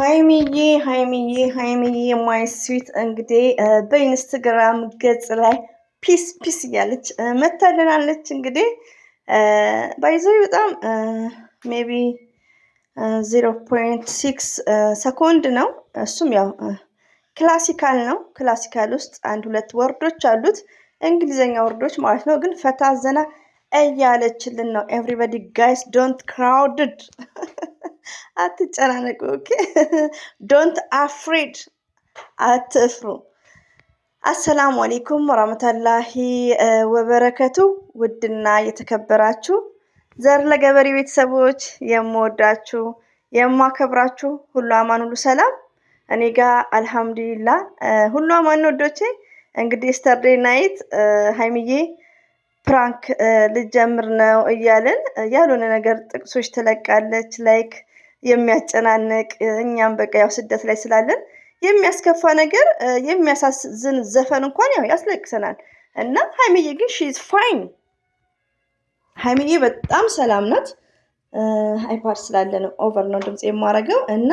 ሃይሚዬ ማይ ስዊት እንግዲህ በኢንስታግራም ገጽ ላይ ፒስ እያለች መታልናለች። እንግዲህ ባይዘው በጣም ሜቢ 0.6 ሰኮንድ ነው። እሱም ያው ክላሲካል ነው። ክላሲካል ውስጥ አንድ ሁለት ወርዶች አሉት፣ እንግሊዘኛ ወርዶች ማለት ነው። ግን ፈታ ዘና እያለችልን ነው። ኤቭሪባዲ ጋይስ ዶንት ክራውድድ አትጨናነቁ። ኦኬ ዶንት አፍሬድ አትፍሩ። አሰላሙ አለይኩም ወራህመቱላሂ ወበረከቱ። ውድና የተከበራችሁ ዘር ለገበሬ ቤተሰቦች የምወዳችሁ የማከብራችሁ ሁሉ አማን ሁሉ ሰላም፣ እኔ ጋር አልሐምዱሊላህ ሁሉ አማን ነው። ወዶቼ እንግዲህ ስተርዴይ ናይት ሃይሚዬ ፕራንክ ልጀምር ነው እያልን ያልሆነ ነገር ጥቅሶች ትለቃለች። ላይክ የሚያጨናንቅ እኛም በቃ ያው ስደት ላይ ስላለን የሚያስከፋ ነገር የሚያሳዝን ዘፈን እንኳን ያው ያስለቅሰናል። እና ሃይሚዬ ግን ሺ ኢዝ ፋይን። ሃይሚዬ በጣም ሰላም ናት። ሃይፓር ስላለ ነው ኦቨር ነው ድምጽ የማረገው እና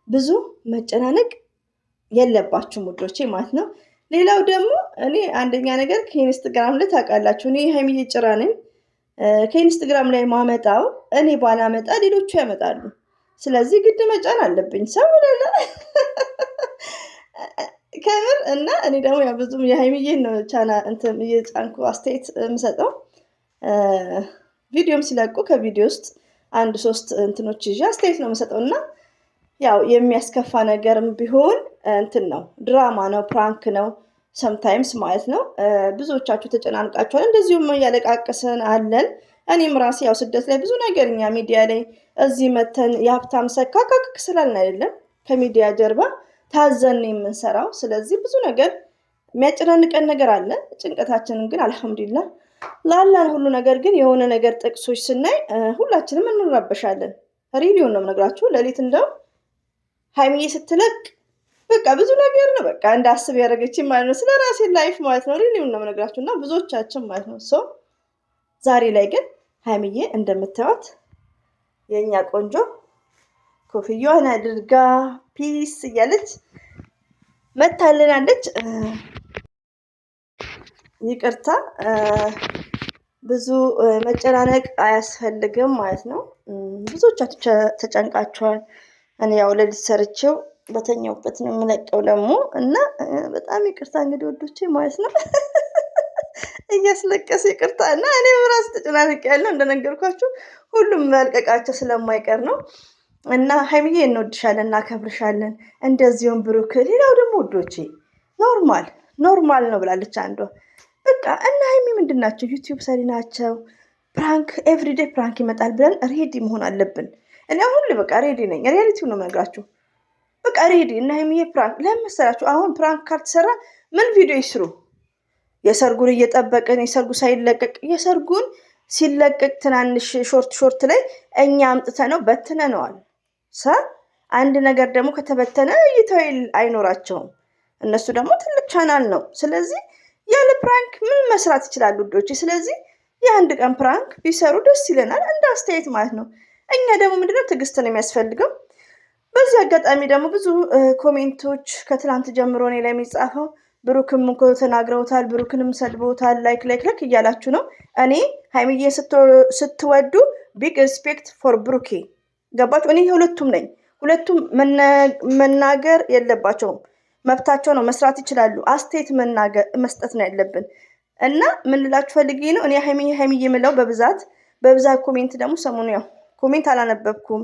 ብዙ መጨናነቅ የለባችሁም ውዶቼ ማለት ነው። ሌላው ደግሞ እኔ አንደኛ ነገር ከኢንስታግራም ላይ ታውቃላችሁ፣ እኔ ሃይሚዬ ጭራ ነኝ። ከኢንስታግራም ላይ ማመጣው እኔ ባላመጣ ሌሎቹ ያመጣሉ። ስለዚህ ግድ መጫን አለብኝ ሰው ለለ ከምር። እና እኔ ደግሞ ያው ብዙም የሃይሚዬን ነው ቻና እንትን እየጫንኩ አስተያየት የምሰጠው። ቪዲዮም ሲለቁ ከቪዲዮ ውስጥ አንድ ሶስት እንትኖች ይዤ አስተያየት ነው የምሰጠው። እና ያው የሚያስከፋ ነገርም ቢሆን እንትን ነው፣ ድራማ ነው፣ ፕራንክ ነው ሰምታይምስ ማለት ነው። ብዙዎቻችሁ ተጨናንቃችኋል። እንደዚሁም እያለቃቀሰን አለን። እኔም ራሴ ያው ስደት ላይ ብዙ ነገር እኛ ሚዲያ ላይ እዚህ መተን የሀብታም ሰካካክ ስላልን አይደለም፣ ከሚዲያ ጀርባ ታዘን የምንሰራው። ስለዚህ ብዙ ነገር የሚያጨናንቀን ነገር አለ። ጭንቀታችንን ግን አልሐምዱሊላህ ላላን ሁሉ ነገር ግን የሆነ ነገር ጥቅሶች ስናይ ሁላችንም እንረበሻለን። ሪሊዮን ነው የምነግራችሁ። ሌሊት እንደው ሃይሚዬ ስትለቅ በቃ ብዙ ነገር ነው በቃ እንዳስብ ያደረገችኝ ማለት ነው። ስለ ራሴ ላይፍ ማለት ነው። ሪሊዮን ነው የምነግራችሁ እና ብዙዎቻችን ማለት ነው። ሶ ዛሬ ላይ ግን ሃይሚዬ እንደምታዩት የኛ ቆንጆ ኮፍያዋን አድርጋ ፒስ እያለች መታልናለች። ይቅርታ ብዙ መጨናነቅ አያስፈልግም ማለት ነው። ብዙዎቻችሁ ተጨንቃችኋል። እኔ ያው ሌሊት ሰርቼው በተኛውበት ነው የምለቀው ደግሞ እና በጣም ይቅርታ እንግዲህ ወዶቼ ማለት ነው። እያስለቀስ ይቅርታ እና እኔም ራስ ተጨናንቄ ያለው እንደነገርኳችሁ ሁሉም መልቀቃቸው ስለማይቀር ነው። እና ሃይሚዬ እንወድሻለን፣ እናከብርሻለን። እንደዚሁም ብሩክ። ሌላው ደግሞ ወዶቼ ኖርማል ነው ብላለች አንዷ። በቃ እና ሃይሚ ምንድን ናቸው? ዩቲዩብ ሰሪ ናቸው። ፕራንክ ኤቭሪዴ ፕራንክ ይመጣል ብለን ሬዲ መሆን አለብን። እኔ አሁን በቃ ሬዲ ነኝ። ሪያሊቲው ነው የምነግራችሁ። በቃ ሬዲ እና ሃይሚዬ ፕራንክ ለምን መሰላችሁ? አሁን ፕራንክ ካልተሰራ ምን ቪዲዮ ይስሩ? የሰርጉን እየጠበቅን የሰርጉ ሳይለቀቅ የሰርጉን ሲለቀቅ ትናንሽ ሾርት ላይ እኛ አምጥተ ነው በትነነዋል። አንድ ነገር ደግሞ ከተበተነ እይታው አይኖራቸውም። እነሱ ደግሞ ትልቅ ቻናል ነው። ስለዚህ ያለ ፕራንክ ምን መስራት ይችላሉ ውዶች? ስለዚህ የአንድ ቀን ፕራንክ ቢሰሩ ደስ ይለናል፣ እንደ አስተያየት ማለት ነው። እኛ ደግሞ ምንድነው ትዕግስት ነው የሚያስፈልገው። በዚህ አጋጣሚ ደግሞ ብዙ ኮሜንቶች ከትላንት ጀምሮ እኔ ላይ የሚጻፈው ብሩክም እኮ ተናግረውታል፣ ብሩክንም ሰድበውታል፣ ላይክ እያላችሁ ነው። እኔ ሃይሚዬ ስትወዱ ቢግ ሪስፔክት ፎር ብሩኬ። ገባችሁ? እኔ ሁለቱም ነኝ። ሁለቱም መናገር የለባቸውም፣ መብታቸው ነው፣ መስራት ይችላሉ። አስተያየት መስጠት ነው ያለብን። እና ምን ልላችሁ ፈልጌ ነው፣ እኔ ሃይሚዬ የምለው በብዛት ኮሜንት ደግሞ ሰሞኑ ያው ኮሜንት አላነበብኩም።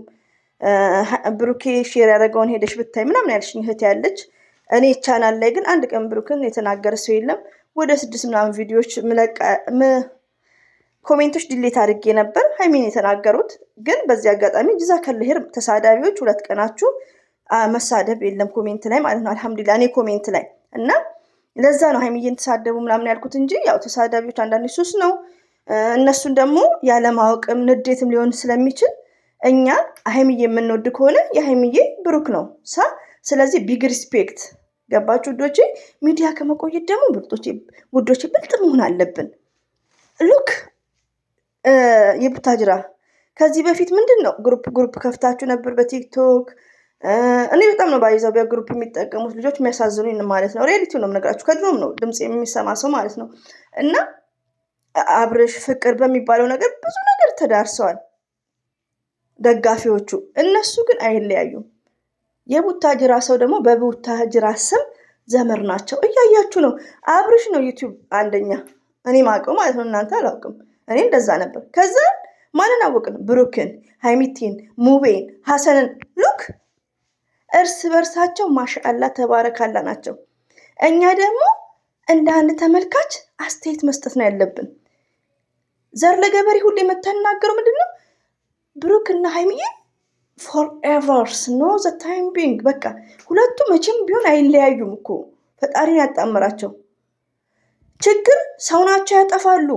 ብሩኬ ሼር ያደረገውን ሄደሽ ብታይ ምናምን ያልሽኝ እህት ያለች። እኔ ቻናል ላይ ግን አንድ ቀን ብሩክን የተናገረ ሰው የለም። ወደ 6 ምናምን ቪዲዮዎች ኮሜንቶች ዲሌት አድርጌ ነበር ሃይሚን የተናገሩት። ግን በዚህ አጋጣሚ ጀዛከላህ ተሳዳቢዎች 2 ቀናችሁ መሳደብ የለም ኮሜንት ላይ ማለት ነው። አልሐምዱሊላህ እኔ ኮሜንት ላይ እና ለዛ ነው ሃይሚዬን ተሳደቡ ምናምን ያልኩት እንጂ ያው ተሳዳቢዎች አንዳንድ ሱስ ነው። እነሱን ደግሞ ያለማወቅም ንዴትም ሊሆን ስለሚችል እኛ ሃይሚዬ የምንወድ ከሆነ የሃይሚዬ ብሩክ ነው ስለዚህ ቢግ ሪስፔክት። ገባችሁ ውዶቼ? ሚዲያ ከመቆየት ደግሞ ውዶቼ ብልጥ መሆን አለብን። ሉክ የቡታጅራ ከዚህ በፊት ምንድን ነው ግሩፕ ከፍታችሁ ነበር በቲክቶክ እኔ በጣም ነው ባይዘው በግሩፕ የሚጠቀሙት ልጆች የሚያሳዝኑኝ ማለት ነው። ሪያሊቲው ነው የምነግራችሁ። ከድሮም ነው ድምጽ የሚሰማ ሰው ማለት ነው። እና አብርሽ ፍቅር በሚባለው ነገር ብዙ ነገር ተዳርሰዋል ደጋፊዎቹ። እነሱ ግን አይለያዩም። የቡታጅራ ሰው ደግሞ በቡታጅራ ስም ዘመር ናቸው። እያያችሁ ነው። አብርሽ ነው ዩቲዩብ አንደኛ እኔ ማውቀው ማለት ነው። እናንተ አላውቅም። እኔ እንደዛ ነበር። ከዛ ማንን አወቅን? ብሩክን፣ ሃይሚቲን፣ ሙቤን፣ ሀሰንን ሉክ እርስ በርሳቸው ማሻአላ ተባረካላ ናቸው። እኛ ደግሞ እንደ አንድ ተመልካች አስተያየት መስጠት ነው ያለብን። ዘር ለገበሬ ሁሌ የምትናገረው ምንድን ነው? ብሩክና ሃይሚዬ ፎርኤቨርስ ኖ ዘ ታይም ቢንግ በቃ ሁለቱ መቼም ቢሆን አይለያዩም እኮ ፈጣሪን ያጣምራቸው። ችግር ሰው ናቸው፣ ያጠፋሉ።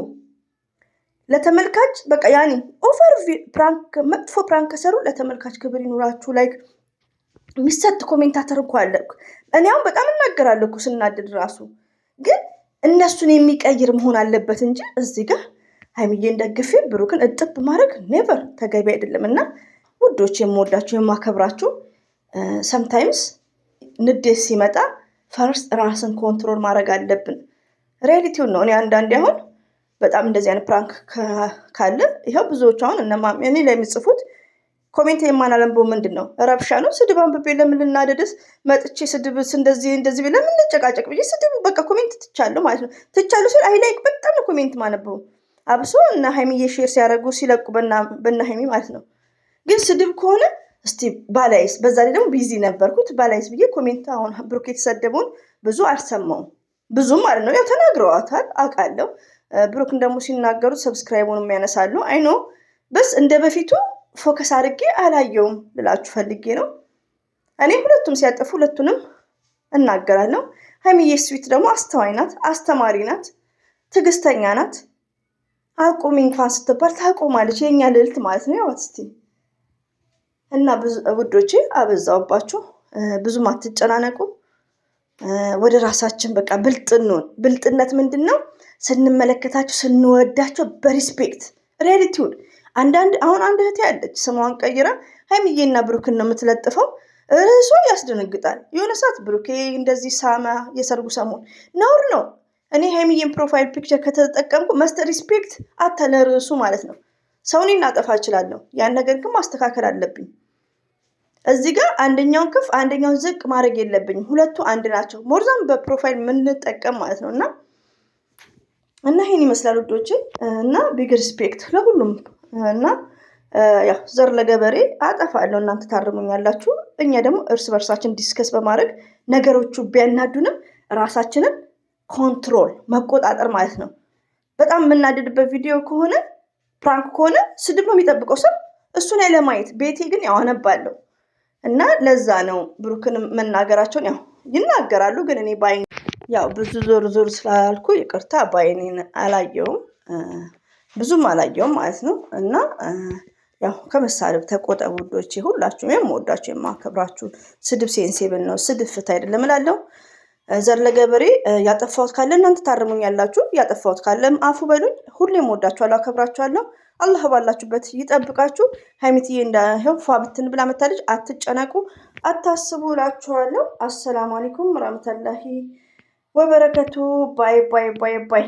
ለተመልካች በቃ ያኔ ኦቨር ፕራንክ መጥፎ ፕራንክ ከሰሩ ለተመልካች ክብር ይኑራችሁ። ላይክ የሚሰጥ ኮሜንታተር እኮ አለ። እኔ አሁን በጣም እናገራለሁ እኮ ስናድድ ራሱ፣ ግን እነሱን የሚቀይር መሆን አለበት እንጂ እዚህ ጋር ሃይሚዬን ደግፌ ብሩክን እጥብ ማድረግ ኔቨር ተገቢ አይደለም። እና ውዶች የምወዳችሁ የማከብራችሁ፣ ሰምታይምስ ንዴት ሲመጣ ፈርስት ራስን ኮንትሮል ማድረግ አለብን። ሪያሊቲውን ነው። እኔ አንዳንዴ አሁን በጣም እንደዚህ አይነት ፕራንክ ካለ ይኸው ብዙዎቹ አሁን እነማሚ እኔ ላይ የሚጽፉት ኮሜንት የማናለንበው ምንድን ነው? ረብሻ ነው። ስድብ አንብቤ ለምን ልናደድስ መጥቼ ስድብ እንደዚህ ለምን እንጨቃጨቅ ብዬ ስድብ በቃ ኮሜንት ትቻለሁ ማለት ነው። ትቻለሁ ሲል አይ ላይክ በጣም ነው ኮሜንት ማነበው። አብሶ እና ሃይሚዬ ሼር ሲያደርጉ ሲለቁ በና ሃይሚ ማለት ነው። ግን ስድብ ከሆነ እስቲ ባላይስ፣ በዛ ላይ ደግሞ ቢዚ ነበርኩት ባላይስ ብዬ ኮሜንት አሁን ብሩክ የተሰደበውን ብዙ አልሰማውም። ብዙም ማለት ነው ያው ተናግረዋታል አውቃለሁ። ብሩክን ደግሞ ሲናገሩት ሰብስክራይቡን የሚያነሳሉ አይኖ በስ እንደ በፊቱ ፎከስ አድርጌ አላየውም ልላችሁ ፈልጌ ነው። እኔ ሁለቱም ሲያጠፉ ሁለቱንም እናገራለሁ። ሃይሚዬ ስዊት ደግሞ አስተዋይ ናት፣ አስተማሪ ናት፣ ትዕግስተኛ ናት። አቁሚ እንኳን ስትባል ታቆማለች። የኛ ልዕልት ማለት ነው። ያው እስቲ እና ውዶቼ አበዛውባችሁ፣ ብዙም አትጨናነቁ። ወደ ራሳችን በቃ ብልጥኑን። ብልጥነት ምንድን ነው? ስንመለከታቸው ስንወዳቸው በሪስፔክት ሪያሊቲውን። አሁን አንድ እህቴ ያለች ስሟን ቀይራ ሃይሚዬና ብሩክን ነው የምትለጥፈው። ርዕሷ ያስደነግጣል። የሆነ ሰዓት ብሩኬ እንደዚህ ሳማ የሰርጉ ሰሞን ነውር ነው። እኔ ሃይሚዬን ፕሮፋይል ፒክቸር ከተጠቀምኩ መስጠት ሪስፔክት አታለ ርዕሱ ማለት ነው። ሰውን ላጠፋ እችላለሁ። ያን ነገር ግን ማስተካከል አለብኝ። እዚህ ጋር አንደኛውን ከፍ አንደኛውን ዝቅ ማድረግ የለብኝም። ሁለቱ አንድ ናቸው። ሞርዛም በፕሮፋይል የምንጠቀም ማለት ነው። እና ይሄን ይመስላል ውዶቼ። እና ቢግ ሪስፔክት ለሁሉም። እና ያው ዘር ለገበሬ አጠፋለሁ፣ እናንተ ታርሙኛላችሁ። እኛ ደግሞ እርስ በርሳችን ዲስከስ በማድረግ ነገሮቹ ቢያናዱንም ራሳችንን ኮንትሮል መቆጣጠር ማለት ነው። በጣም የምናደድበት ቪዲዮ ከሆነ ፕራንክ ከሆነ ስድብ ነው የሚጠብቀው ሰው እሱን ላይ ለማየት ቤቴ ግን ያው አነባለሁ። እና ለዛ ነው ብሩክን መናገራቸውን ያው ይናገራሉ። ግን እኔ ባይን ያው ብዙ ዞር ስላልኩ ይቅርታ ባይኔን አላየውም፣ ብዙም አላየውም ማለት ነው። እና ያው ከመሳደብ ተቆጠቡ ውዶቼ። ሁላችሁም የምወዳችሁ የማከብራችሁ። ስድብ ሴንሴብል ነው፣ ስድብ ፍት አይደለም እላለሁ። ዘር ለገበሬ ያጠፋሁት ካለ እናንተ ታርሙኛላችሁ፣ ያጠፋሁት ካለም አፉ በሉኝ። ሁሌም ወዳችኋለሁ፣ አከብራችኋለሁ። አላህ ባላችሁበት ይጠብቃችሁ። ሃይሚትዬ እንዳይሆን ፏ ብትን ብላ መታለች። አትጨነቁ፣ አታስቡ እላችኋለሁ። አሰላሙ አለይኩም ወራህመቱላሂ ወበረከቱ። ባይ ባይ ባይ ባይ።